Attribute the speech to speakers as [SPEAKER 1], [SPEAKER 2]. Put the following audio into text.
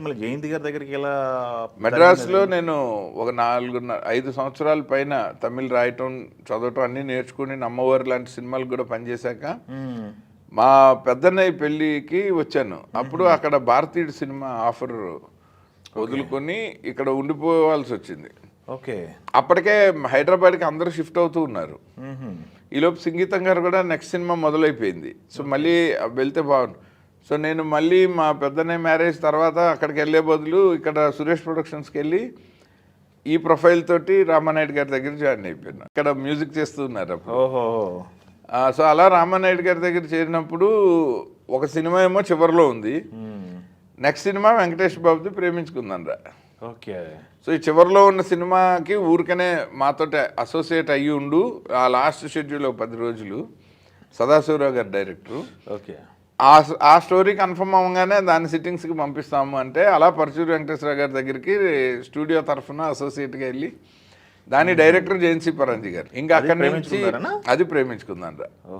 [SPEAKER 1] మళ్ళీ జయంతి గారి దగ్గరికి ఎలా?
[SPEAKER 2] మెడ్రాస్లో నేను ఒక 4-5 సంవత్సరాల పైన తమిళ్ రాయటం చదవటం అన్నీ నేర్చుకుని అమ్మవారు లాంటి సినిమాలు కూడా పనిచేశాక మా పెద్దన్నయ్య పెళ్ళికి వచ్చాను. అప్పుడు అక్కడ భారతీయుడు సినిమా ఆఫర్ వదులుకొని ఇక్కడ ఉండిపోవాల్సి వచ్చింది.
[SPEAKER 1] ఓకే.
[SPEAKER 2] అప్పటికే హైదరాబాద్కి అందరూ షిఫ్ట్ అవుతూ ఉన్నారు. ఈలోపు సంగీతం గారు కూడా నెక్స్ట్ సినిమా మొదలైపోయింది. సో మళ్ళీ వెళ్తే బాగుంది. సో నేను మళ్ళీ మా పెద్దన్నయ్య మ్యారేజ్ తర్వాత అక్కడికి వెళ్ళే బదులు ఇక్కడ సురేష్ ప్రొడక్షన్స్కి వెళ్ళి ఈ ప్రొఫైల్ తోటి రామానాయుడు గారి దగ్గర జాయిన్ అయిపోయాను. ఇక్కడ మ్యూజిక్ చేస్తూ ఉన్నారు అప్పుడు.
[SPEAKER 1] ఓహో.
[SPEAKER 2] సో అలా రామానాయుడు గారి దగ్గర చేరినప్పుడు ఒక సినిమా ఏమో చివరిలో ఉంది. నెక్స్ట్ సినిమా వెంకటేష్ బాబుది ప్రేమించుకుందనరా.
[SPEAKER 1] ఓకే.
[SPEAKER 2] సో ఈ చివరిలో ఉన్న సినిమాకి ఊరికనే మాతోటి అసోసియేట్ అయ్యి ఉండు. ఆ లాస్ట్ షెడ్యూల్ 10 రోజులు సదాశివరావు గారు డైరెక్టరు.
[SPEAKER 1] ఓకే.
[SPEAKER 2] ఆ స్టోరీ కన్ఫర్మ్ అవ్వగానే దాని సిట్టింగ్స్కి పంపిస్తాము అంటే అలా పరచూరి వెంకటేశ్వర గారి దగ్గరికి స్టూడియో తరఫున అసోసియేట్గా వెళ్ళి దాని డైరెక్టర్ జయంతి పరంజీ గారు. ఇంకా అక్కడి నుంచి అది ప్రేమించుకుందనరా.